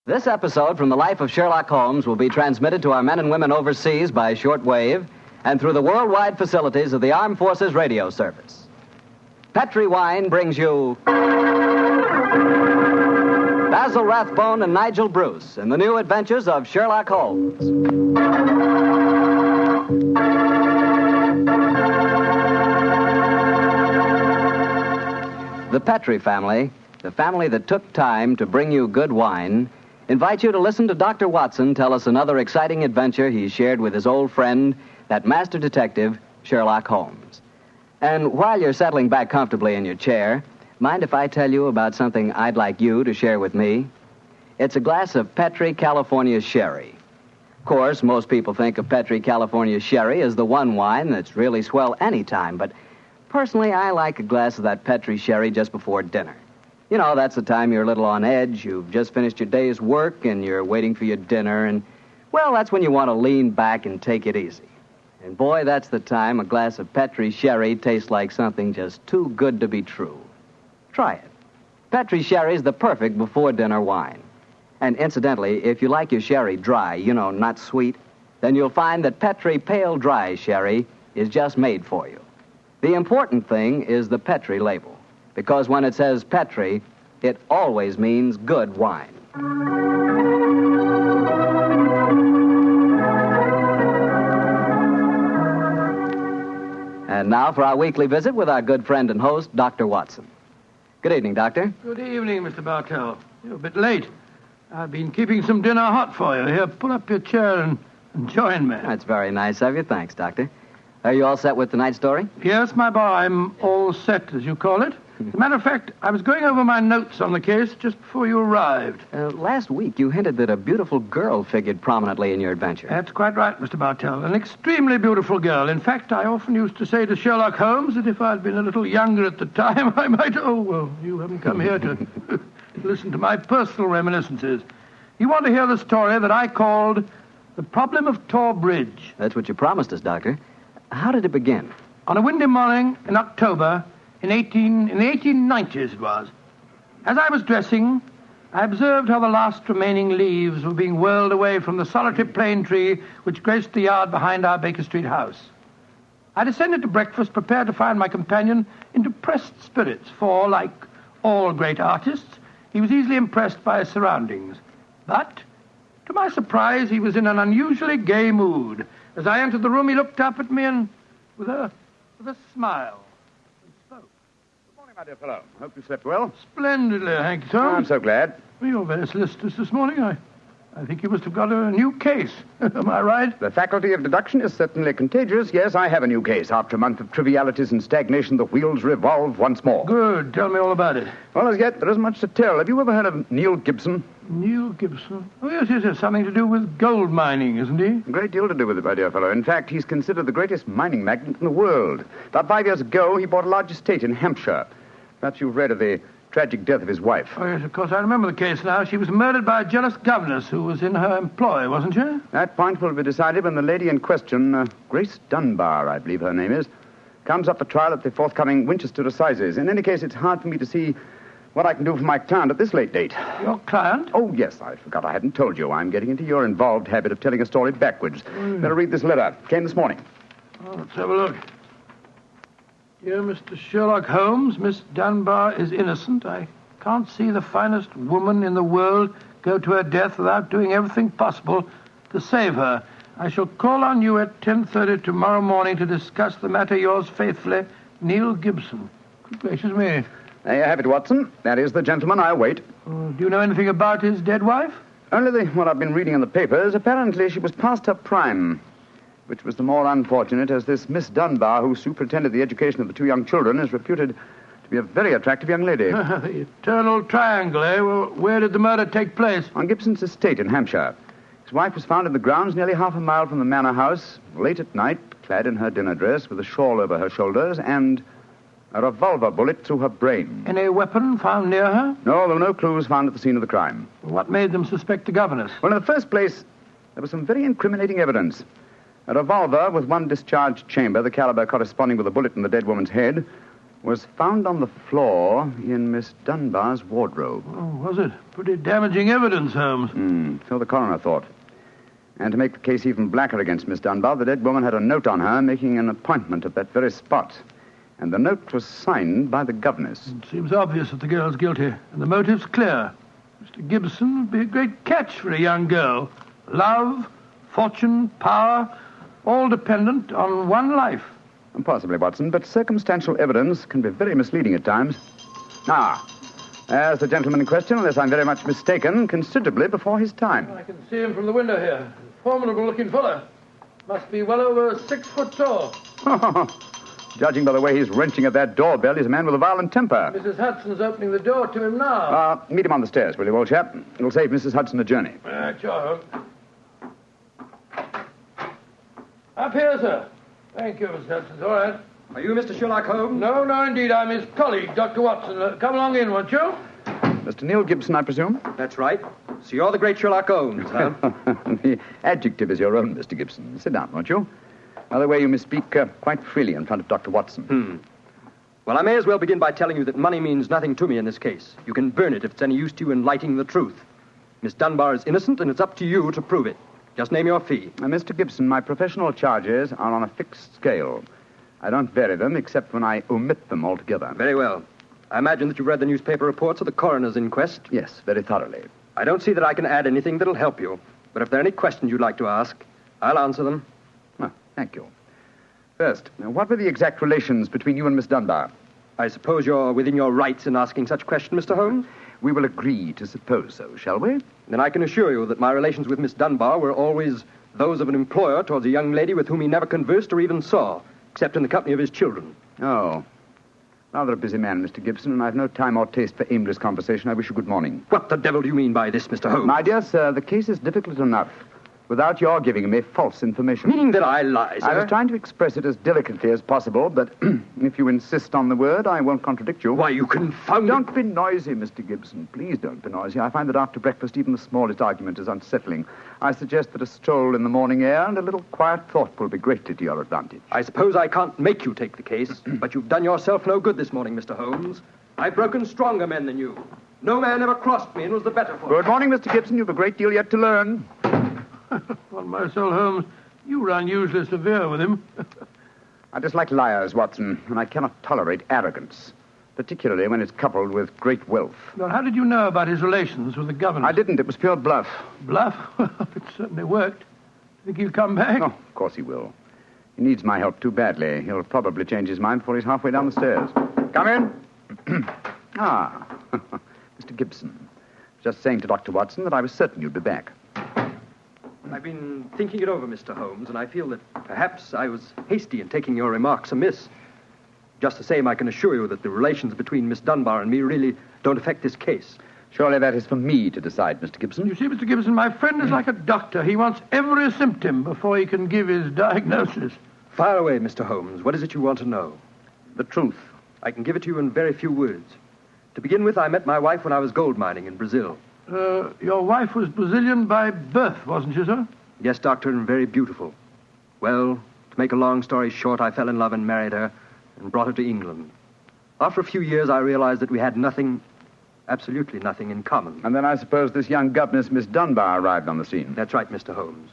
This episode from the life of Sherlock Holmes will be transmitted to our men and women overseas by shortwave and through the worldwide facilities of the Armed Forces Radio Service. Petri Wine brings you Basil Rathbone and Nigel Bruce in the new adventures of Sherlock Holmes. The Petri family, the family that took time to bring you good wine, invite you to listen to Dr. Watson tell us another exciting adventure he shared with his old friend, that master detective, Sherlock Holmes. And while you're settling back comfortably in your chair, mind if I tell you about something I'd like you to share with me? It's a glass of Petri California Sherry. Of course, most people think of Petri California Sherry as the one wine that's really swell any time, but personally, I like a glass of that Petri Sherry just before dinner. You know, that's the time you're a little on edge. You've just finished your day's work, and you're waiting for your dinner, and, well, that's when you want to lean back and take it easy. And, boy, that's the time a glass of Petri Sherry tastes like something just too good to be true. Try it. Petri Sherry's the perfect before-dinner wine. And, incidentally, if you like your sherry dry, you know, not sweet, then you'll find that Petri Pale Dry Sherry is just made for you. The important thing is the Petri label. Because when it says Petri, it always means good wine. And now for our weekly visit with our good friend and host, Dr. Watson. Good evening, Doctor. Good evening, Mr. Bartell. You're a bit late. I've been keeping some dinner hot for you. Here, pull up your chair and join me. That's very nice of you. Thanks, Doctor. Are you all set with tonight's story? Yes, my boy, I'm all set, as you call it. As a matter of fact, I was going over my notes on the case just before you arrived. Last week, you hinted that a beautiful girl figured prominently in your adventure. That's quite right, Mr. Bartell. An extremely beautiful girl. In fact, I often used to say to Sherlock Holmes that if I'd been a little younger at the time, I might... Oh, well, you haven't come here to listen to my personal reminiscences. You want to hear the story that I called The Problem of Tor Bridge. That's what you promised us, Doctor. How did it begin? On a windy morning in October... In the 1890s it was. As I was dressing, I observed how the last remaining leaves were being whirled away from the solitary plane tree which graced the yard behind our Baker Street house. I descended to breakfast, prepared to find my companion in depressed spirits, for, like all great artists, he was easily impressed by his surroundings. But, to my surprise, he was in an unusually gay mood. As I entered the room, he looked up at me and, with a smile, My dear fellow, hope you slept well. Splendidly, thank you, sir. I'm so glad. Well, you're very solicitous this morning. I think you must have got a new case. Am I right? The faculty of deduction is certainly contagious. Yes, I have a new case. After a month of trivialities and stagnation, the wheels revolve once more. Good. Tell me all about it. Well, as yet, there isn't much to tell. Have you ever heard of Neil Gibson? Neil Gibson? Oh, yes. Something to do with gold mining, isn't he? A great deal to do with it, my dear fellow. In fact, he's considered the greatest mining magnate in the world. About 5 years ago, he bought a large estate in Hampshire. Perhaps you've read of the tragic death of his wife. Oh, yes, of course. I remember the case now. She was murdered by a jealous governess who was in her employ, wasn't she? That point will be decided when the lady in question, Grace Dunbar, I believe her name is, comes up for trial at the forthcoming Winchester Assizes. In any case, it's hard for me to see what I can do for my client at this late date. Your client? Oh, yes, I forgot I hadn't told you. I'm getting into your involved habit of telling a story backwards. Better read this letter. Came this morning. Oh, let's have a look. Dear Mr. Sherlock Holmes, Miss Dunbar is innocent. I can't see the finest woman in the world go to her death without doing everything possible to save her. I shall call on you at 10:30 tomorrow morning to discuss the matter. Yours faithfully, Neil Gibson. Good gracious me. There you have it, Watson. That is the gentleman. I'll wait. Do you know anything about his dead wife? Only what I've been reading in the papers. Apparently she was past her prime, which was the more unfortunate as this Miss Dunbar, who superintended the education of the two young children, is reputed to be a very attractive young lady. The eternal triangle, eh? Well, where did the murder take place? On Gibson's estate in Hampshire. His wife was found in the grounds nearly half a mile from the manor house, late at night, clad in her dinner dress, with a shawl over her shoulders, and a revolver bullet through her brain. Any weapon found near her? No, there were no clues found at the scene of the crime. What made them suspect the governess? Well, in the first place, there was some very incriminating evidence. A revolver with one discharged chamber, the caliber corresponding with the bullet in the dead woman's head, was found on the floor in Miss Dunbar's wardrobe. Oh, was it? Pretty damaging evidence, Holmes. So the coroner thought. And to make the case even blacker against Miss Dunbar, the dead woman had a note on her making an appointment at that very spot. And the note was signed by the governess. It seems obvious that the girl's guilty, and the motive's clear. Mr. Gibson would be a great catch for a young girl. Love, fortune, power, all dependent on one life. Possibly, Watson, but circumstantial evidence can be very misleading at times. There's the gentleman in question, unless I'm very much mistaken, considerably before his time. I can see him from the window here. Formidable-looking fellow. Must be well over 6 foot tall. Judging by the way he's wrenching at that doorbell, he's a man with a violent temper. Mrs. Hudson's opening the door to him now. Meet him on the stairs, will you, old chap? It'll save Mrs. Hudson a journey. Sure. Up here, sir. Thank you, Mr. Hudson. All right. Are you Mr. Sherlock Holmes? No, indeed. I'm his colleague, Dr. Watson. Come along in, won't you? Mr. Neil Gibson, I presume? That's right. So you're the great Sherlock Holmes, huh? The adjective is your own, Mr. Gibson. Sit down, won't you? By the way, you may speak quite freely in front of Dr. Watson. Well, I may as well begin by telling you that money means nothing to me in this case. You can burn it if it's any use to you in lighting the truth. Miss Dunbar is innocent, and it's up to you to prove it. Just name your fee. Mr. Gibson, my professional charges are on a fixed scale. I don't vary them except when I omit them altogether. Very well. I imagine that you've read the newspaper reports of the coroner's inquest. Yes, very thoroughly. I don't see that I can add anything that'll help you. But if there are any questions you'd like to ask, I'll answer them. Well, thank you. First, what were the exact relations between you and Miss Dunbar? I suppose you're within your rights in asking such a question, Mr. Holmes? We will agree to suppose so, shall we? Then I can assure you that my relations with Miss Dunbar were always those of an employer towards a young lady with whom he never conversed or even saw, except in the company of his children. Oh. Rather a busy man, Mr. Gibson, and I've no time or taste for aimless conversation. I wish you good morning. What the devil do you mean by this, Mr. Holmes? My dear sir, the case is difficult enough without your giving me false information. Meaning that I lie, sir? I was trying to express it as delicately as possible, but if you insist on the word, I won't contradict you. Why, you confounded... Don't be noisy, Mr. Gibson. Please don't be noisy. I find that after breakfast, even the smallest argument is unsettling. I suggest that a stroll in the morning air and a little quiet thought will be greatly to your advantage. I suppose I can't make you take the case, but you've done yourself no good this morning, Mr. Holmes. I've broken stronger men than you. No man ever crossed me and was the better for it. Good morning, Mr. Gibson. You've a great deal yet to learn. On my soul, Holmes, you were unusually severe with him. I dislike liars, Watson, and I cannot tolerate arrogance, particularly when it's coupled with great wealth. Well, how did you know about his relations with the governor? I didn't. It was pure bluff. Bluff? It certainly worked. Think he'll come back? Oh, of course he will. He needs my help too badly. He'll probably change his mind before he's halfway down the stairs. Come in. Mr. Gibson. Just saying to Dr. Watson that I was certain you'd be back. I've been thinking it over, Mr. Holmes, and I feel that perhaps I was hasty in taking your remarks amiss. Just the same, I can assure you that the relations between Miss Dunbar and me really don't affect this case. Surely that is for me to decide, Mr. Gibson. You see, Mr. Gibson, my friend is like a doctor. He wants every symptom before he can give his diagnosis. Fire away, Mr. Holmes. What is it you want to know? The truth. I can give it to you in very few words. To begin with, I met my wife when I was gold mining in Brazil. Your wife was Brazilian by birth, wasn't she, sir? Yes, Doctor, and very beautiful. Well, to make a long story short, I fell in love and married her and brought her to England. After a few years, I realized that we had nothing, absolutely nothing in common. And then I suppose this young governess, Miss Dunbar, arrived on the scene. That's right, Mr. Holmes.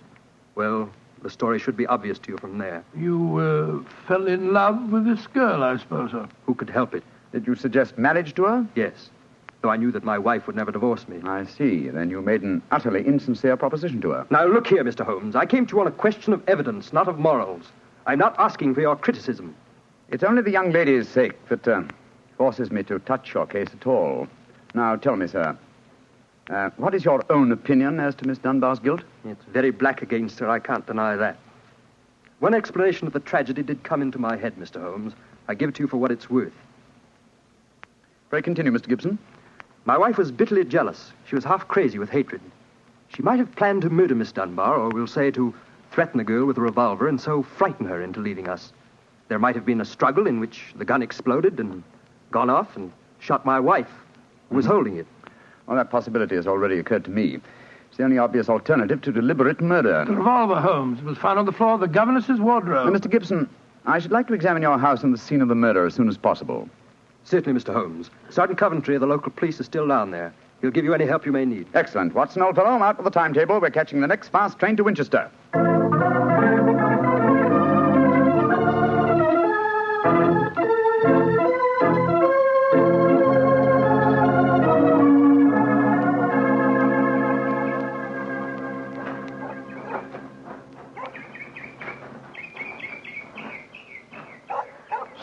Well, the story should be obvious to you from there. You fell in love with this girl, I suppose, sir? Who could help it? Did you suggest marriage to her? Yes, though I knew that my wife would never divorce me. I see. Then you made an utterly insincere proposition to her. Now, look here, Mr. Holmes. I came to you on a question of evidence, not of morals. I'm not asking for your criticism. It's only the young lady's sake that forces me to touch your case at all. Now, tell me, sir, what is your own opinion as to Miss Dunbar's guilt? It's very black against her, I can't deny that. One explanation of the tragedy did come into my head, Mr. Holmes. I give it to you for what it's worth. Pray continue, Mr. Gibson. My wife was bitterly jealous. She was half crazy with hatred. She might have planned to murder Miss Dunbar, or we'll say to threaten the girl with a revolver and so frighten her into leaving us. There might have been a struggle in which the gun exploded and gone off and shot my wife, who was holding it. Well, that possibility has already occurred to me. It's the only obvious alternative to deliberate murder. The revolver, Holmes, was found on the floor of the governess's wardrobe. Now, Mr. Gibson, I should like to examine your house and the scene of the murder as soon as possible. Certainly, Mr. Holmes. Sergeant Coventry of the local police is still down there. He'll give you any help you may need. Excellent. Watson, old fellow, out with the timetable. We're catching the next fast train to Winchester.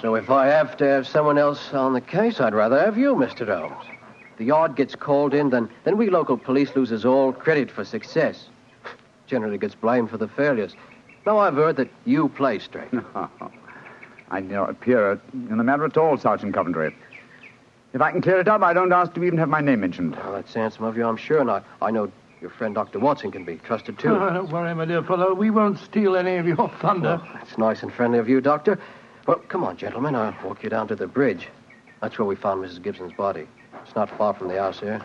So if I have to have someone else on the case, I'd rather have you, Mr. Holmes. The yard gets called in, then we local police loses all credit for success. Generally gets blamed for the failures. Now I've heard that you play straight. I do not appear in the matter at all, Sergeant Coventry. If I can clear it up, I don't ask to even have my name mentioned. Well, that's handsome of you, I'm sure, and I know your friend Dr. Watson can be trusted, too. Oh, don't worry, my dear fellow. We won't steal any of your thunder. Well, that's nice and friendly of you, Doctor. Well, come on, gentlemen. I'll walk you down to the bridge. That's where we found Mrs. Gibson's body. It's not far from the house here.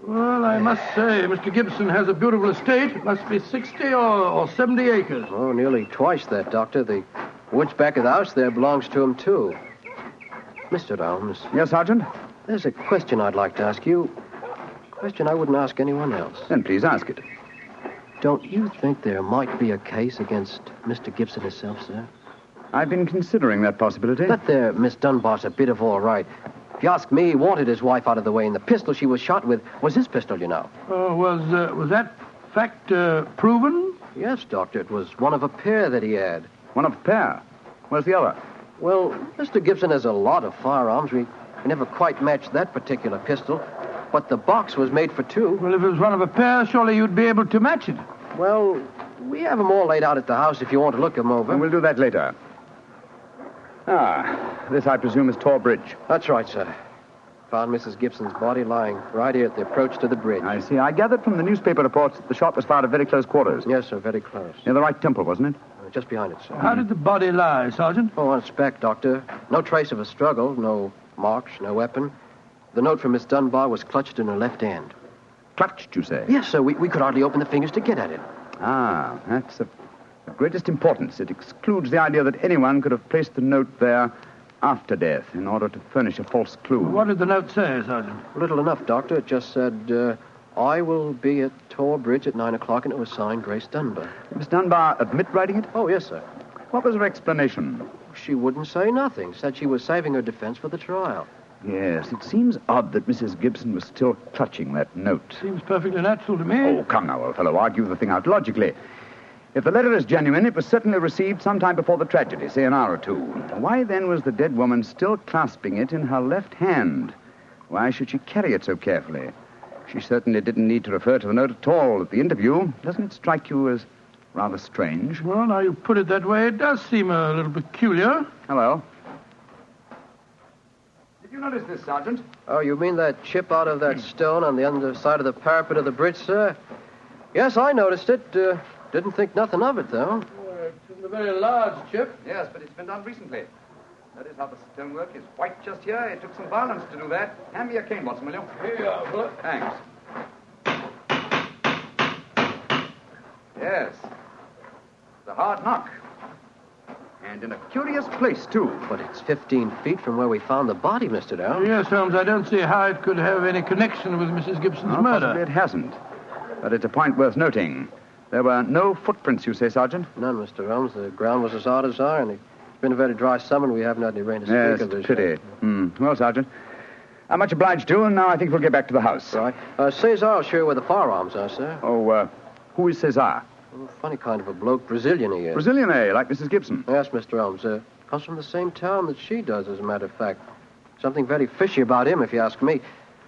Well, I must say, Mr. Gibson has a beautiful estate. It must be 60 or 70 acres. Oh, nearly twice that, Doctor. The woods back of the house there belongs to him, too. Mr. Holmes. Yes, Sergeant? There's a question I'd like to ask you. A question I wouldn't ask anyone else. Then please ask it. Don't you think there might be a case against Mr. Gibson himself, sir? I've been considering that possibility. That there Miss Dunbar's a bit of all right. If you ask me, he wanted his wife out of the way, and the pistol she was shot with was his pistol, you know. Oh, was that fact proven? Yes, Doctor. It was one of a pair that he had. One of a pair. Where's the other? Well, Mr. Gibson has a lot of firearms. We never quite matched that particular pistol, but the box was made for two. Well, if it was one of a pair, surely you'd be able to match it. Well, we have them all laid out at the house if you want to look them over. And we'll do that later. This, I presume, is Tor Bridge. That's right, sir. Found Mrs. Gibson's body lying right here at the approach to the bridge. I see. I gathered from the newspaper reports that the shot was fired at very close quarters. Yes, sir, very close. Near the right temple, wasn't it? Just behind it, sir. How did the body lie, Sergeant? Oh, on its back, Doctor. No trace of a struggle, no marks, no weapon. The note from Miss Dunbar was clutched in her left hand. Clutched, you say? Yes, sir. We could hardly open the fingers to get at it. That's of greatest importance. It excludes the idea that anyone could have placed the note there after death in order to furnish a false clue. What did the note say, Sergeant? Little enough, Doctor. It just said, I will be at Tor Bridge at 9 o'clock, and it was signed Grace Dunbar. Did Miss Dunbar admit writing it? Oh, yes, sir. What was her explanation? She wouldn't say nothing. Said she was saving her defense for the trial. Yes, it seems odd that Mrs. Gibson was still clutching that note. Seems perfectly natural to me. Oh, come now, old fellow. Argue the thing out logically. If the letter is genuine, it was certainly received sometime before the tragedy, say an hour or two. Why, then, was the dead woman still clasping it in her left hand? Why should she carry it so carefully? She certainly didn't need to refer to the note at all at the interview. Doesn't it strike you as rather strange? Well, now you put it that way, it does seem a little peculiar. Hello. Did you notice this, Sergeant? Oh, you mean that chip out of that stone on the underside of the parapet of the bridge, sir? Yes, I noticed it. Didn't think nothing of it, though. It's a very large chip. Yes, but it's been done recently. That is how the stonework is white just here. It took some violence to do that. Hand me a cane, Watson, will you? Here you are, Bullock. Thanks. Yes. It's a hard knock. And in a curious place, too. But it's 15 feet from where we found the body, Mr. Dow. Yes, Holmes, I don't see how it could have any connection with Mrs. Gibson's murder. Possibly it hasn't. But it's a point worth noting. There were no footprints, you say, Sergeant? None, Mr. Holmes. The ground was as hard as iron. It's been a very dry summer, and we haven't had any rain to speak Yes, of this pity. year. Well, Sergeant, I'm much obliged to you, and now I think we'll get back to the house. Right. Cesar will show you where the firearms are, sir. Oh, who is Cesar? Oh, funny kind of a bloke. Brazilian he is. Brazilian, eh? Like Mrs. Gibson. Yes, Mr. Holmes. Comes from the same town that she does, as a matter of fact. Something very fishy about him, if you ask me.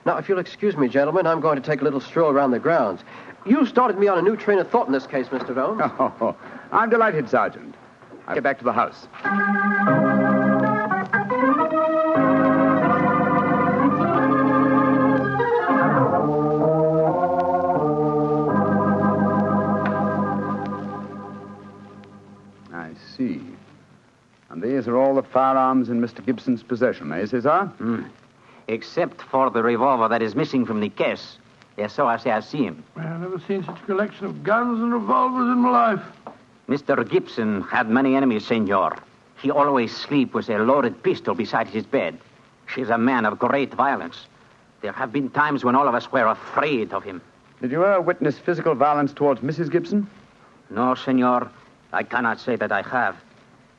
Now, if you'll excuse me, gentlemen, I'm going to take a little stroll around the grounds. You started me on a new train of thought in this case, Mr. Holmes. Oh, I'm delighted, Sergeant. I'll get back to the house. I see. And these are all the firearms in Mr. Gibson's possession, eh, Cesar? Except for the revolver that is missing from the case. Yes, so I say I see him. I've never seen such a collection of guns and revolvers in my life. Mr. Gibson had many enemies, senor. He always sleep with a loaded pistol beside his bed. She's a man of great violence. There have been times when all of us were afraid of him. Did you ever witness physical violence towards Mrs. Gibson? No, senor. I cannot say that I have.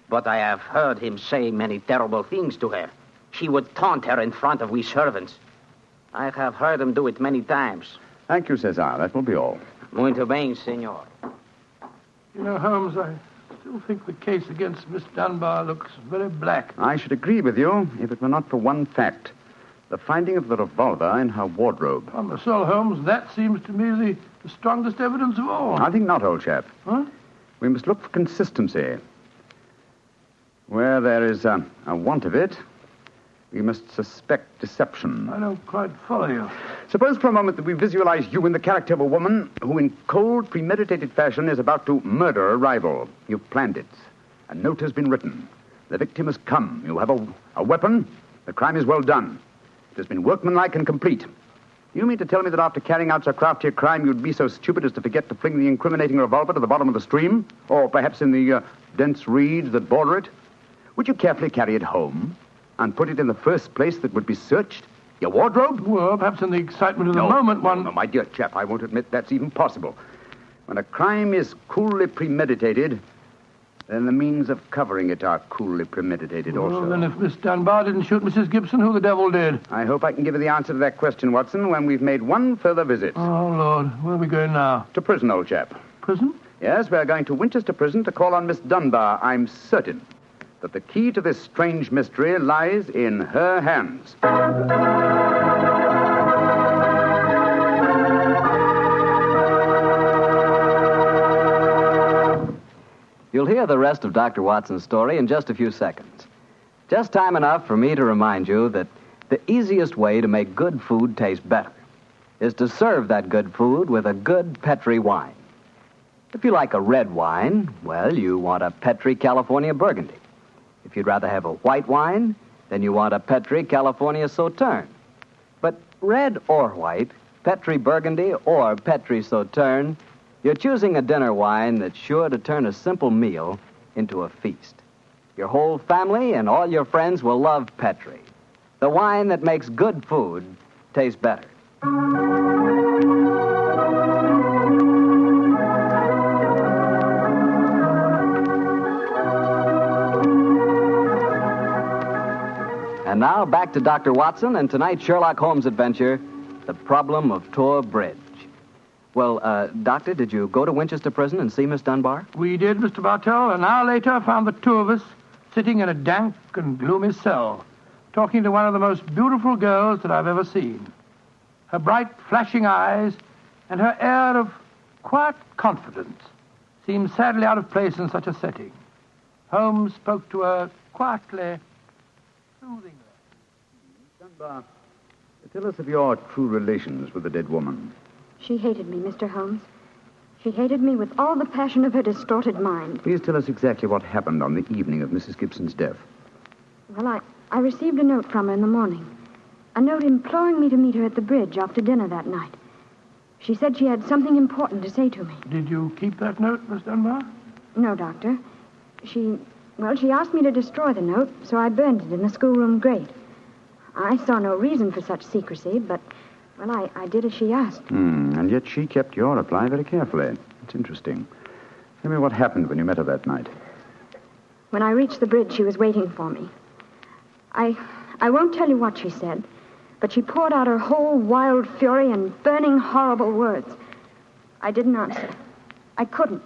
But I have heard him say many terrible things to her. He would taunt her in front of we servants. I have heard him do it many times. Thank you, Cesar. That will be all. Muito bem, senor. You know, Holmes, I still think the case against Miss Dunbar looks very black. I should agree with you if it were not for one fact. The finding of the revolver in her wardrobe. On the soul, Holmes, that seems to me the strongest evidence of all. I think not, old chap. Huh? We must look for consistency. Where there is a want of it, we must suspect deception. I don't quite follow you. Suppose for a moment that we visualize you in the character of a woman who, in cold, premeditated fashion, is about to murder a rival. You've planned it. A note has been written. The victim has come. You have a weapon. The crime is well done. It has been workmanlike and complete. You mean to tell me that after carrying out so crafty a crime, you'd be so stupid as to forget to fling the incriminating revolver to the bottom of the stream? Or perhaps in the dense reeds that border it? Would you carefully carry it home and put it in the first place that would be searched? Your wardrobe? Well, perhaps in the excitement of the moment, one... No, my dear chap, I won't admit that's even possible. When a crime is coolly premeditated, then the means of covering it are coolly premeditated also. Well, then if Miss Dunbar didn't shoot Mrs. Gibson, who the devil did? I hope I can give you the answer to that question, Watson, when we've made one further visit. Oh, Lord. Where are we going now? To prison, old chap. Prison? Yes, we're going to Winchester Prison to call on Miss Dunbar. I'm certain that the key to this strange mystery lies in her hands. You'll hear the rest of Dr. Watson's story in just a few seconds. Just time enough for me to remind you that the easiest way to make good food taste better is to serve that good food with a good Petri wine. If you like a red wine, well, you want a Petri California Burgundy. If you'd rather have a white wine, then you want a Petri California Sauterne. But red or white, Petri Burgundy or Petri Sauterne, you're choosing a dinner wine that's sure to turn a simple meal into a feast. Your whole family and all your friends will love Petri, the wine that makes good food taste better. And now back to Dr. Watson and tonight's Sherlock Holmes adventure, The Problem of Tor Bridge. Well, Doctor, did you go to Winchester Prison and see Miss Dunbar? We did, Mr. Bartell. An hour later, found the two of us sitting in a dank and gloomy cell, talking to one of the most beautiful girls that I've ever seen. Her bright, flashing eyes and her air of quiet confidence seemed sadly out of place in such a setting. Holmes spoke to her quietly, soothingly. Dunbar, tell us of your true relations with the dead woman. She hated me, Mr. Holmes. She hated me with all the passion of her distorted mind. Please tell us exactly what happened on the evening of Mrs. Gibson's death. Well, I received a note from her in the morning. A note imploring me to meet her at the bridge after dinner that night. She said she had something important to say to me. Did you keep that note, Miss Dunbar? No, Doctor. She asked me to destroy the note, so I burned it in the schoolroom grate. I saw no reason for such secrecy, but... well, I did as she asked. And yet she kept your reply very carefully. It's interesting. Tell me what happened when you met her that night. When I reached the bridge, she was waiting for me. I won't tell you what she said, but she poured out her whole wild fury in burning, horrible words. I didn't answer. I couldn't.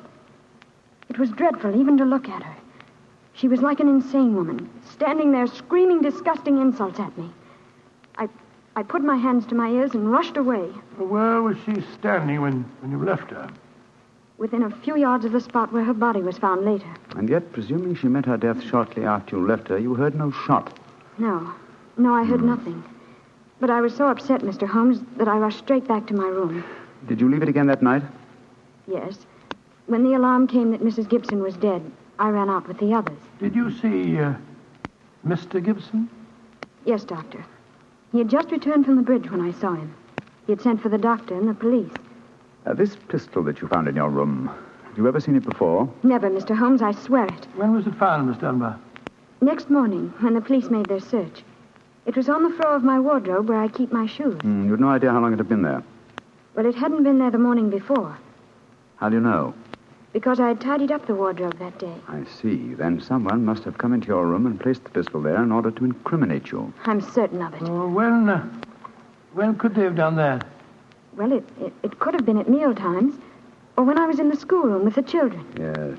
It was dreadful even to look at her. She was like an insane woman, standing there screaming disgusting insults at me. I put my hands to my ears and rushed away. Where was she standing when you left her? Within a few yards of the spot where her body was found later. And yet, presuming she met her death shortly after you left her, you heard no shot. No, I heard nothing. But I was so upset, Mr. Holmes, that I rushed straight back to my room. Did you leave it again that night? Yes. When the alarm came that Mrs. Gibson was dead, I ran out with the others. Did you see Mr. Gibson? Yes, Doctor. He had just returned from the bridge when I saw him. He had sent for the doctor and the police. This pistol that you found in your room, have you ever seen it before? Never, Mr. Holmes, I swear it. When was it found, Miss Dunbar? Next morning, when the police made their search, it was on the floor of my wardrobe where I keep my shoes. You had no idea how long it had been there. Well, it hadn't been there the morning before, How do you know? because I had tidied up the wardrobe that day. I see. Then someone must have come into your room and placed the pistol there in order to incriminate you. I'm certain of it. When could they have done that? Well, it could have been at meal times, or when I was in the schoolroom with the children. Yes.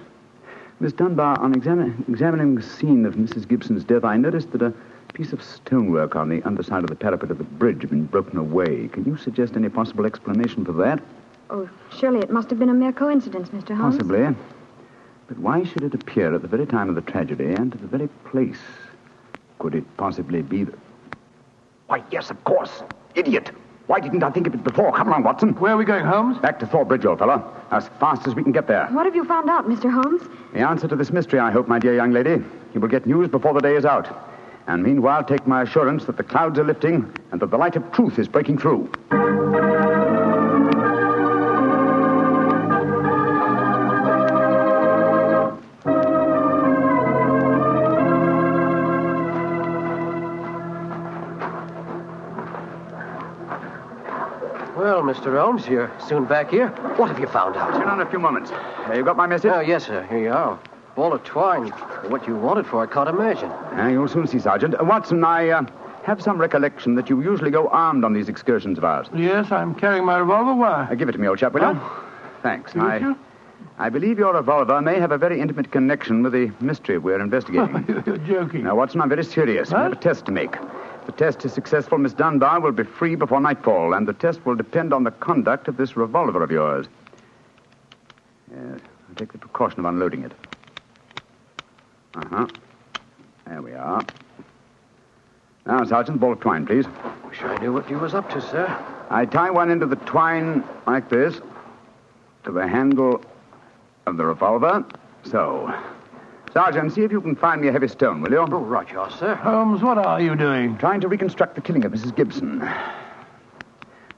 Miss Dunbar, on examining the scene of Mrs. Gibson's death, I noticed that a piece of stonework on the underside of the parapet of the bridge had been broken away. Can you suggest any possible explanation for that? Oh, surely it must have been a mere coincidence, Mr. Holmes. Possibly. But why should it appear at the very time of the tragedy and at the very place? Could it possibly be that... Why, yes, of course. Idiot. Why didn't I think of it before? Come along, Watson. Where are we going, Holmes? Back to Thorpe Bridge, old fellow. As fast as we can get there. What have you found out, Mr. Holmes? The answer to this mystery, I hope, my dear young lady. You will get news before the day is out. And meanwhile, take my assurance that the clouds are lifting and that the light of truth is breaking through. Well, Mr. Holmes, you're soon back here. What have you found out? Sit down a few moments. You got my message? Oh, yes, sir. Here you are. Ball of twine. What you wanted for, I can't imagine. You'll soon see, Sergeant. Watson, I have some recollection that you usually go armed on these excursions of ours. Yes, I'm carrying my revolver. Why? Give it to me, old chap, will you? Thanks. Give it to you? I believe your revolver may have a very intimate connection with the mystery we're investigating. You're joking. Now, Watson, I'm very serious. We have a test to make. If the test is successful, Miss Dunbar will be free before nightfall, and the test will depend on the conduct of this revolver of yours. Yes, I'll take the precaution of unloading it. Uh-huh. There we are. Now, Sergeant, ball of twine, please. Wish I knew what you was up to, sir. I tie one end of the twine like this to the handle of the revolver. So. Sergeant, see if you can find me a heavy stone, will you? Oh, right, you are, sir. Holmes, what are you doing? Trying to reconstruct the killing of Mrs. Gibson.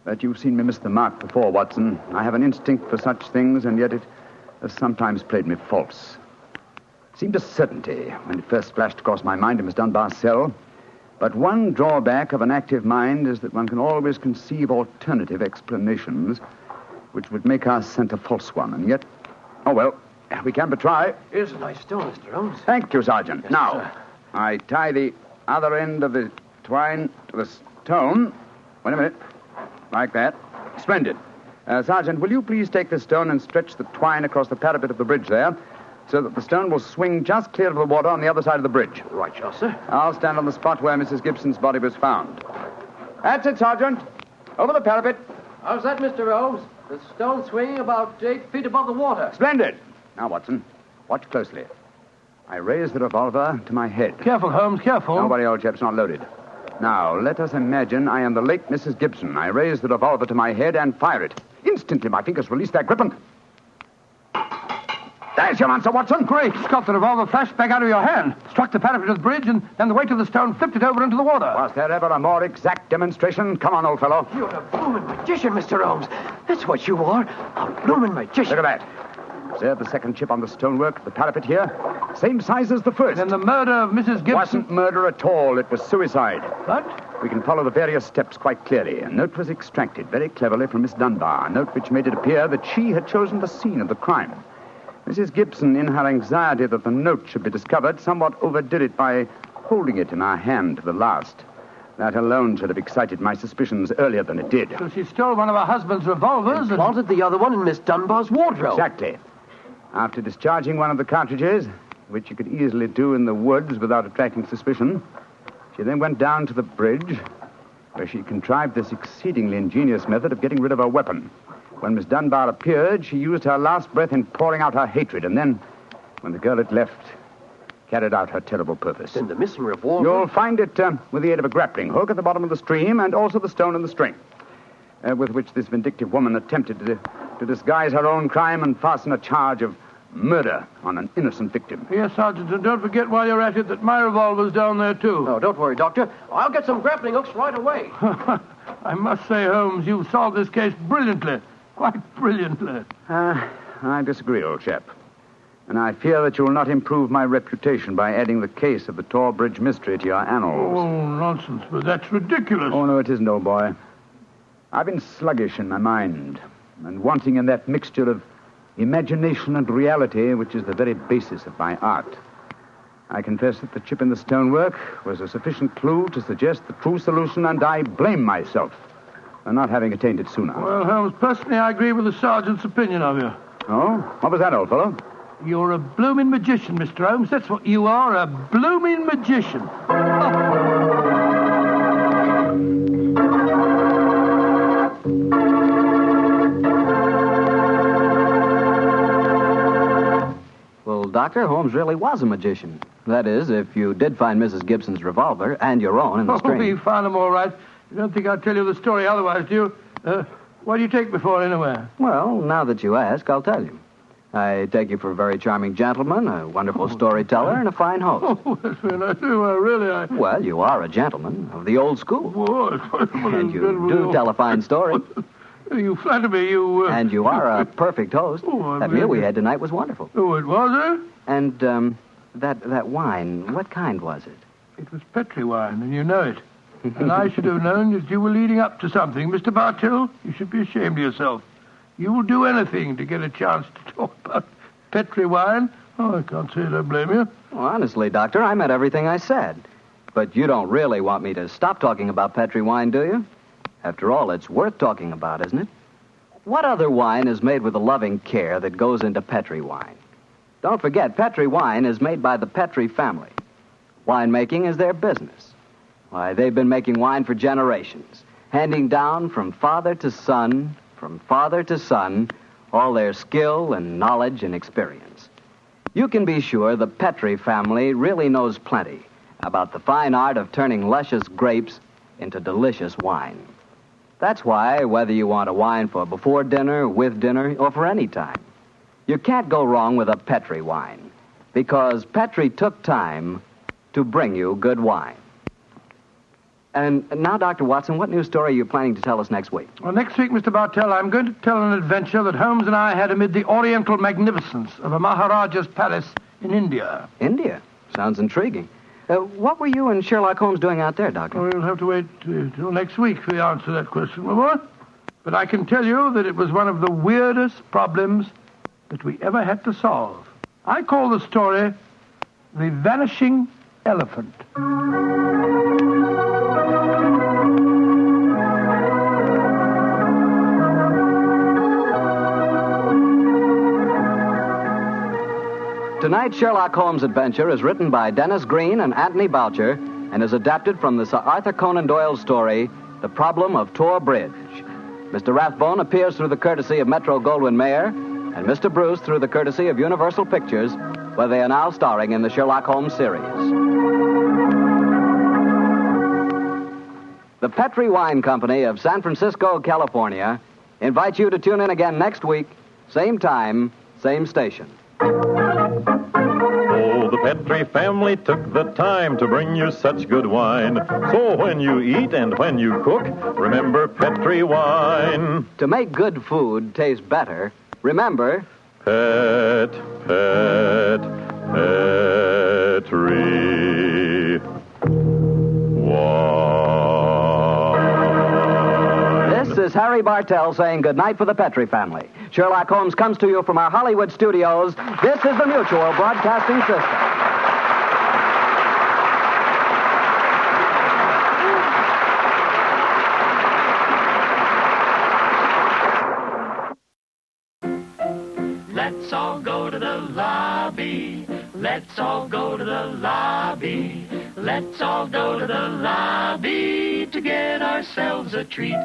But you've seen me miss the mark before, Watson. I have an instinct for such things, and yet it has sometimes played me false. It seemed a certainty when it first flashed across my mind in Miss Dunbar's cell. But one drawback of an active mind is that one can always conceive alternative explanations which would make our scent a false one. And yet, oh well, we can but try. Here's a nice stone, Mr. Holmes. Thank you, Sergeant. Yes, now, sir. I tie the other end of the twine to the stone. Wait a minute. Like that. Splendid. Sergeant, will you please take this stone and stretch the twine across the parapet of the bridge there, so that the stone will swing just clear of the water on the other side of the bridge. Right, you are, sir. I'll stand on the spot where Mrs. Gibson's body was found. That's it, Sergeant. Over the parapet. How's that, Mr. Holmes? The stone swinging about 8 feet above the water. Splendid. Now, Watson, watch closely. I raise the revolver to my head. Careful, Holmes, careful. Don't worry, old chap's not loaded. Now, let us imagine I am the late Mrs. Gibson. I raise the revolver to my head and fire it. Instantly, my fingers release their grip and... There's your answer, Watson. Great Scott, the revolver flashed back out of your hand, struck the parapet of the bridge, and then the weight of the stone flipped it over into the water. Was there ever a more exact demonstration? Come on, old fellow. You're a blooming magician, Mr. Holmes. That's what you are. A blooming magician. Look at that. Observe the second chip on the stonework, the parapet here. Same size as the first. And the murder of Mrs. Gibson... Wasn't murder at all. It was suicide. What? We can follow the various steps quite clearly. A note was extracted very cleverly from Miss Dunbar, a note which made it appear that she had chosen the scene of the crime. Mrs. Gibson, in her anxiety that the note should be discovered, somewhat overdid it by holding it in her hand to the last. That alone should have excited my suspicions earlier than it did. So she stole one of her husband's revolvers and... Planted the other one in Miss Dunbar's wardrobe. Exactly. After discharging one of the cartridges, which you could easily do in the woods without attracting suspicion, she then went down to the bridge, where she contrived this exceedingly ingenious method of getting rid of her weapon. When Miss Dunbar appeared, she used her last breath in pouring out her hatred, and then, when the girl had left, carried out her terrible purpose. Then the missing revolver... You'll find it with the aid of a grappling hook at the bottom of the stream, and also the stone and the string, with which this vindictive woman attempted to disguise her own crime and fasten a charge of murder on an innocent victim. Yes, Sergeant, and don't forget while you're at it that my revolver's down there, too. No, don't worry, Doctor. I'll get some grappling hooks right away. I must say, Holmes, you've solved this case brilliantly. Quite brilliantly. I disagree, old chap. And I fear that you will not improve my reputation by adding the case of the Tor Bridge mystery to your annals. Oh, nonsense, but that's ridiculous. Oh, no, it isn't, old boy. I've been sluggish in my mind and wanting in that mixture of imagination and reality which is the very basis of my art. I confess that the chip in the stonework was a sufficient clue to suggest the true solution, and I blame myself for not having attained it sooner. Well, Holmes, personally, I agree with the sergeant's opinion of you. Oh? What was that, old fellow? You're a blooming magician, Mr. Holmes. That's what you are, a blooming magician. Well, Doctor, Holmes really was a magician. That is, if you did find Mrs. Gibson's revolver and your own in the stream. Oh, we found them all right. You don't think I'd tell you the story otherwise, do you? What do you take me for, anyway? Well, now that you ask, I'll tell you. I take you for a very charming gentleman, a wonderful storyteller, and a fine host. Oh, that's very nice. Really. Well, you are a gentleman of the old school. Well, And you do tell a fine story. You flatter me, you... And you are a perfect host. Oh, that meal we had tonight was wonderful. Oh, it was, eh? And, that wine, what kind was it? It was Petri wine, and you know it. And I should have known that you were leading up to something. Mr. Bartell, you should be ashamed of yourself. You will do anything to get a chance to talk about Petri wine. Oh, I can't say I don't blame you. Well, honestly, Doctor, I meant everything I said. But you don't really want me to stop talking about Petri wine, do you? After all, it's worth talking about, isn't it? What other wine is made with the loving care that goes into Petri wine? Don't forget, Petri wine is made by the Petri family. Winemaking is their business. Why, they've been making wine for generations, handing down from father to son, all their skill and knowledge and experience. You can be sure the Petri family really knows plenty about the fine art of turning luscious grapes into delicious wine. That's why, whether you want a wine for before dinner, with dinner, or for any time, you can't go wrong with a Petri wine, because Petri took time to bring you good wine. And now, Dr. Watson, what new story are you planning to tell us next week? Well, next week, Mr. Bartell, I'm going to tell an adventure that Holmes and I had amid the oriental magnificence of a Maharaja's palace in India. India? Sounds intriguing. What were you and Sherlock Holmes doing out there, Doctor? Well, we'll have to wait till next week for the answer to that question, my boy. But I can tell you that it was one of the weirdest problems that we ever had to solve. I call the story The Vanishing Elephant. Tonight's Sherlock Holmes adventure is written by Dennis Green and Anthony Boucher and is adapted from the Sir Arthur Conan Doyle story, The Problem of Tor Bridge. Mr. Rathbone appears through the courtesy of Metro-Goldwyn-Mayer and Mr. Bruce through the courtesy of Universal Pictures, where they are now starring in the Sherlock Holmes series. The Petri Wine Company of San Francisco, California, invites you to tune in again next week, same time, same station. Oh, the Petri family took the time to bring you such good wine. So when you eat and when you cook, remember Petri wine. To make good food taste better, remember... Petri wine. This is Harry Bartell saying goodnight for the Petri family. Sherlock Holmes comes to you from our Hollywood studios. This is the Mutual Broadcasting System. Let's all go to the lobby. Let's all go to the lobby. Let's all go to the lobby to get ourselves a treat.